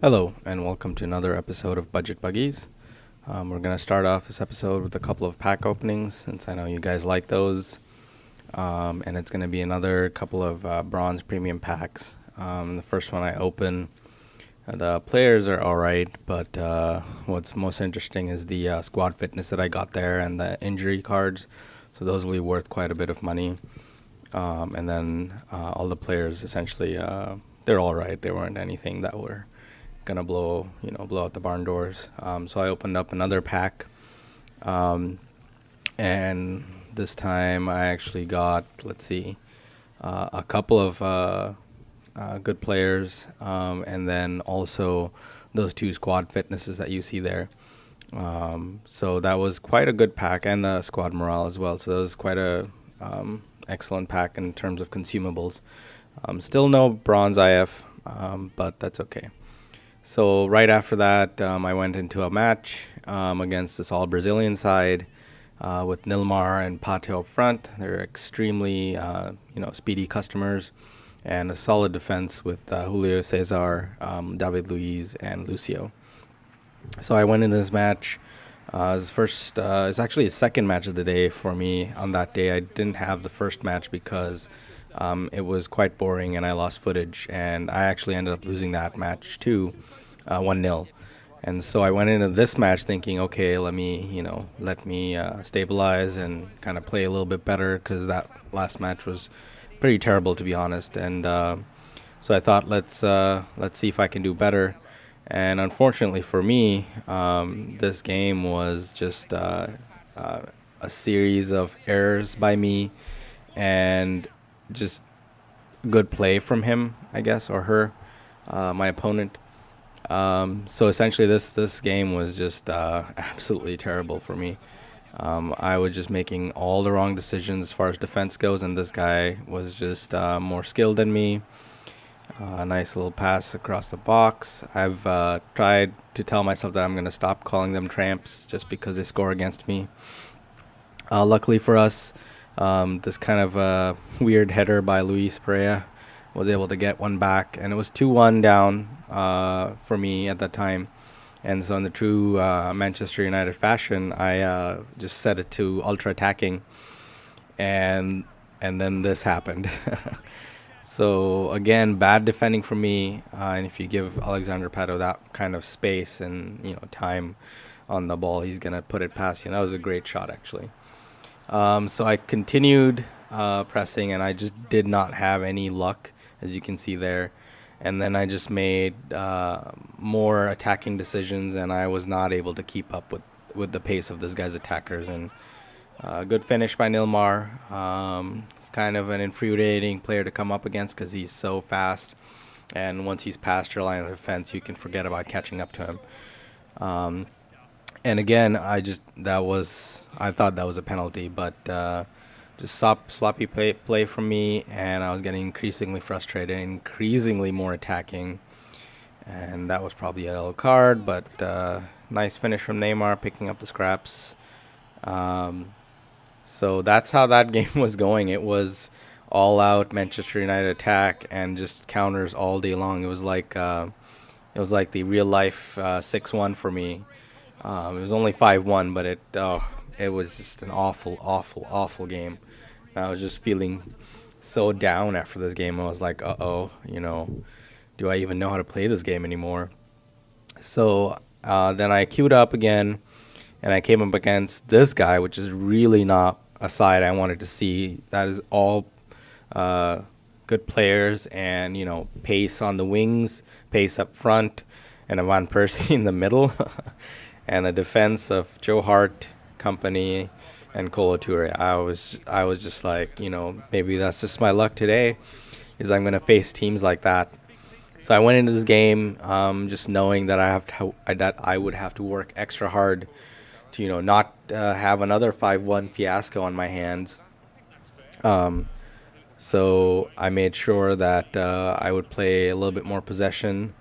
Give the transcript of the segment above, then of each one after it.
Hello, and welcome to another episode of Budget Buggies. We're going to start off this episode with a couple of pack openings, since I know you guys like those. And it's going to be another couple of bronze premium packs. The first one I open, the players are alright, but what's most interesting is the squad fitness that I got there and the injury cards. So those will be worth quite a bit of money. And then all the players essentially, they're alright. They weren't anything that were gonna blow out the barn doors. So I opened up another pack, and this time I actually got, a couple of good players, and then also those two squad fitnesses that you see there. So that was quite a good pack, and the squad morale as well. So that was quite a excellent pack in terms of consumables. Still no bronze IF, but that's okay. So right after that, I went into a match against this all Brazilian side with Nilmar and Pato up front. They're extremely, speedy customers, and a solid defense with Julio Cesar, David Luiz, and Lucio. So I went in this match. It's actually a second match of the day for me on that day. I didn't have the first match because it was quite boring and I lost footage, and I actually ended up losing that match too, 1-0. And so I went into this match thinking, okay, let me stabilize and kind of play a little bit better, because that last match was pretty terrible, to be honest. And so I thought, let's see if I can do better. And unfortunately for me, this game was just a series of errors by me, and just good play from him, I guess, or her, my opponent. So essentially, this game was just absolutely terrible for me. I was just making all the wrong decisions as far as defense goes, and this guy was just more skilled than me. A nice little pass across the box. I've tried to tell myself that I'm going to stop calling them tramps just because they score against me. Luckily for us, this kind of weird header by Luis Pereira was able to get one back, and it was 2-1 down for me at that time. And so in the true Manchester United fashion, I just set it to ultra attacking, and then this happened. So again, bad defending from me, and if you give Alexander Pato that kind of space and time on the ball, he's gonna put it past you. And that was a great shot, actually. So I continued pressing, and I just did not have any luck, as you can see there. And then I just made more attacking decisions, and I was not able to keep up with the pace of this guy's attackers. And good finish by Nilmar. He's kind of an infuriating player to come up against because he's so fast. And once he's past your line of defense, you can forget about catching up to him. And again, I thought that was a penalty, but just sloppy play from me, and I was getting increasingly frustrated, increasingly more attacking. And that was probably a yellow card, but nice finish from Neymar, picking up the scraps. So that's how that game was going. It was all out Manchester United attack and just counters all day long. It was like the real life 6-1 for me. It was only 5-1, but it was just an awful game. I was just feeling so down after this game. I was like, do I even know how to play this game anymore? So then I queued up again, and I came up against this guy, which is really not a side I wanted to see. That is all good players, and pace on the wings, pace up front, and a Van Persie in the middle, and the defense of Joe Hart, Company, and Kolo Toure. I was just like, maybe that's just my luck today, is I'm gonna face teams like that. So I went into this game just knowing that I would have to work extra hard to not have another 5-1 fiasco on my hands. So I made sure that I would play a little bit more possession.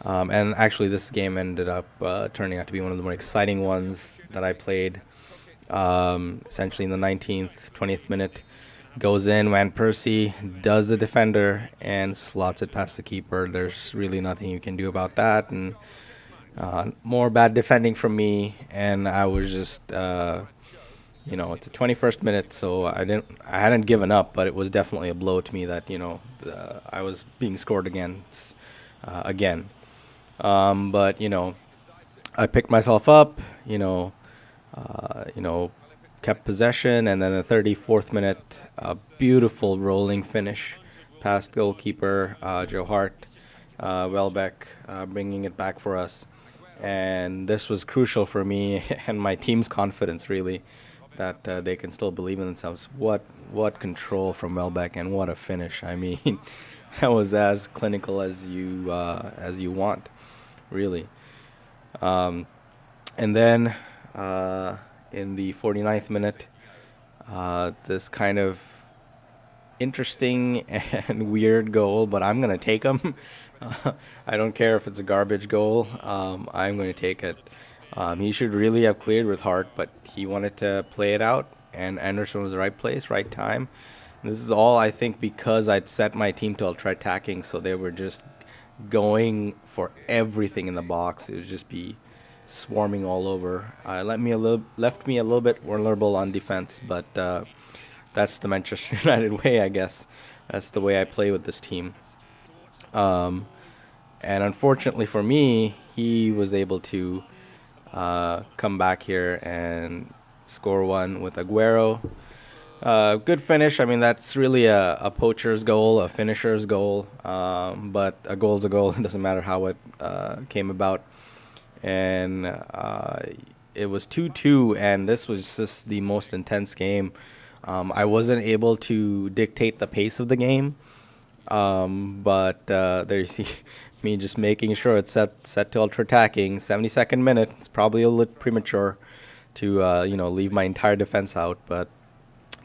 And actually, this game ended up turning out to be one of the more exciting ones that I played. Essentially, in the 19th, 20th minute, Goes in, Van Persie does the defender and slots it past the keeper. There's really nothing you can do about that. And more bad defending from me. And I was just, it's a 21st minute, so I hadn't given up, but it was definitely a blow to me that, I was being scored against again. But, I picked myself up, kept possession, and then the 34th minute, a beautiful rolling finish past goalkeeper Joe Hart, Welbeck, bringing it back for us. And this was crucial for me and my team's confidence, really, that they can still believe in themselves. What control from Welbeck, and what a finish! I mean, that was as clinical as you want, really. And then in the 49th minute, this kind of interesting and weird goal, but I'm going to take him. I don't care if it's a garbage goal. I'm going to take it. He should really have cleared with Hart, but he wanted to play it out, and Anderson was the right place, right time. And this is all, I think, because I'd set my team to ultra-attacking, so they were just going for everything in the box. It would just be swarming all over. Left me a little bit vulnerable on defense, but that's the Manchester United way, I guess. That's the way I play with this team. And unfortunately for me, he was able to come back here and score one with Aguero. Good finish. I mean, that's really a poacher's goal, a finisher's goal. But a goal's a goal. It doesn't matter how it came about. And it was 2-2, and this was just the most intense game. I wasn't able to dictate the pace of the game, but there you see me just making sure it's set to ultra-attacking. 72nd minute. It's probably a little premature to leave my entire defense out, but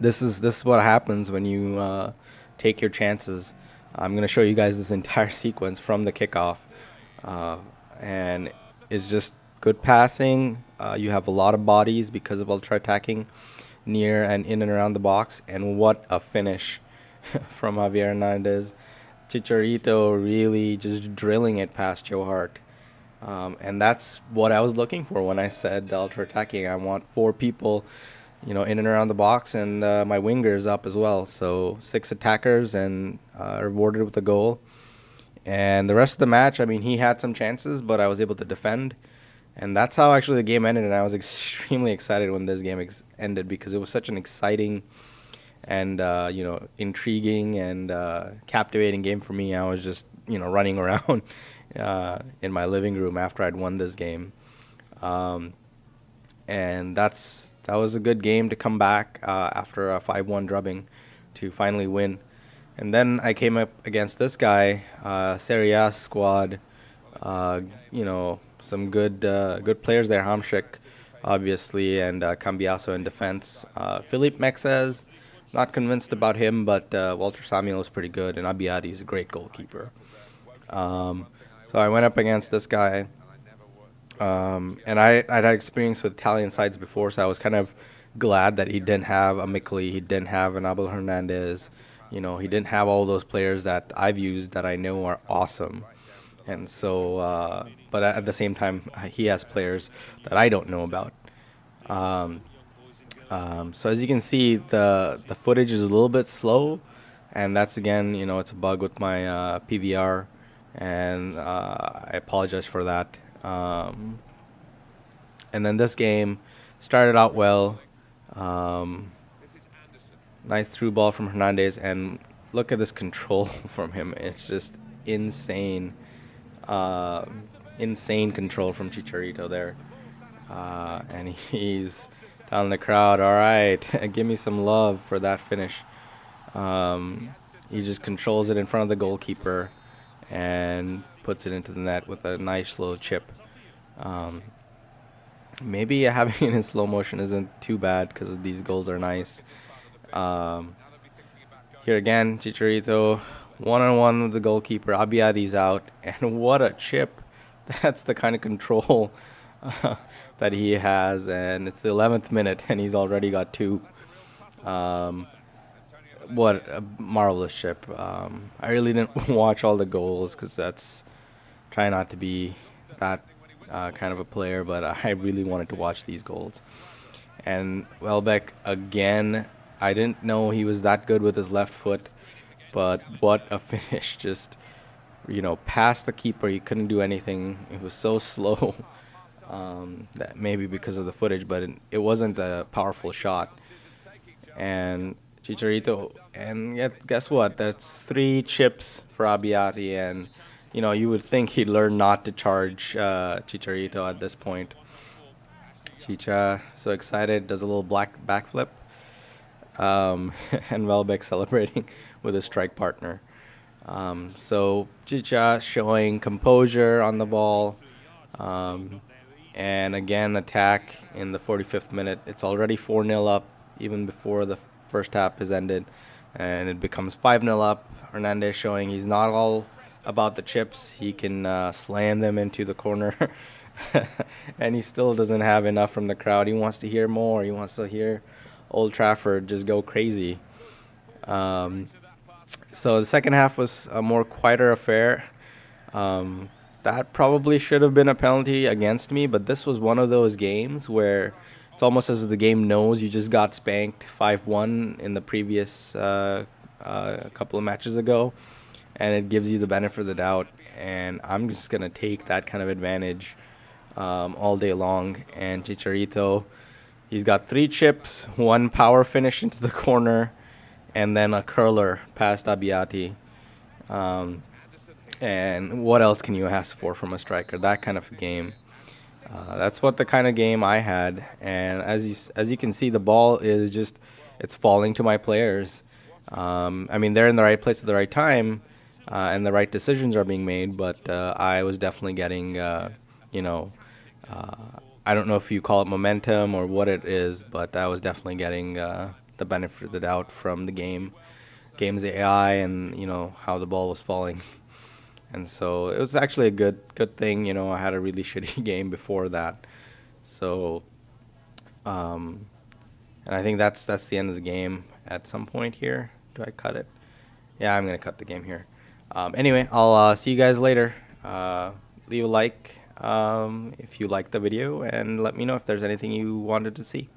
this is what happens when you take your chances. I'm going to show you guys this entire sequence from the kickoff, and it's just good passing. You have a lot of bodies because of ultra-attacking near and in and around the box, and what a finish from Javier Hernandez. Chicharito really just drilling it past Joe Hart. And that's what I was looking for when I said ultra-attacking. I want 4 people, in and around the box, and my wingers up as well. So 6 attackers, and rewarded with a goal. And the rest of the match, I mean, he had some chances, but I was able to defend. And that's how actually the game ended. And I was extremely excited when this game ended, because it was such an exciting and, intriguing and captivating game for me. I was just, running around in my living room after I'd won this game. And that was a good game to come back after a 5-1 drubbing to finally win. And then I came up against this guy, Serie A squad. Some good players there. Hamšík, obviously, and Cambiaso in defense. Philippe Mexes, not convinced about him, but Walter Samuel is pretty good, and Abiadi's a great goalkeeper. So I went up against this guy, and I'd had experience with Italian sides before, so I was kind of glad that he didn't have a Mikli, he didn't have an Abel Hernandez. He didn't have all those players that I've used that I know are awesome. And so, but at the same time, he has players that I don't know about. So as you can see, the footage is a little bit slow, and that's, again, it's a bug with my PVR, and I apologize for that. And then this game started out well. Nice through ball from Hernandez, and look at this control from him. It's just insane. Insane control from Chicharito there. And he's telling the crowd, all right, give me some love for that finish. He just controls it in front of the goalkeeper and puts it into the net with a nice little chip. Maybe having it in slow motion isn't too bad because these goals are nice. Here again, Chicharito, one-on-one with the goalkeeper. Abiadi's out, and what a chip. That's the kind of control that he has, and it's the 11th minute, and he's already got 2. what a marvelous chip. I really didn't watch all the goals because that's try not to be that kind of a player, but I really wanted to watch these goals. And Welbeck again, I didn't know he was that good with his left foot, but what a finish! Just past the keeper, he couldn't do anything. It was so slow. That maybe because of the footage, but it wasn't a powerful shot. And Chicharito, and yet guess what? That's three chips for Abiati, and you would think he'd learn not to charge Chicharito at this point. Chicha, so excited, does a little black backflip, and Welbeck celebrating with his strike partner. So Chicha showing composure on the ball, um, and again attack in the 45th minute. It's already 4-0 up even before the first half has ended, and it becomes 5-0 up. Hernandez showing he's not all about the chips. He can slam them into the corner. And he still doesn't have enough from the crowd. He wants to hear more. He wants to hear Old Trafford just go crazy. Um, so the second half was a more quieter affair. That probably should have been a penalty against me, but this was one of those games where it's almost as if the game knows you just got spanked 5-1 in the previous couple of matches ago, and it gives you the benefit of the doubt. And I'm just going to take that kind of advantage all day long. And Chicharito, he's got three chips, one power finish into the corner, and then a curler past Abiati. And what else can you ask for from a striker? That kind of game. That's what the kind of game I had. And as you can see, the ball is just it's falling to my players. I mean, they're in the right place at the right time, and the right decisions are being made. But I was definitely getting, I don't know if you call it momentum or what it is, but I was definitely getting the benefit of the doubt from the game's AI, and how the ball was falling. And so it was actually a good thing. I had a really shitty game before that. So, and I think that's the end of the game at some point here. Do I cut it? Yeah, I'm gonna cut the game here. Anyway, I'll see you guys later. Leave a like if you liked the video, and let me know if there's anything you wanted to see.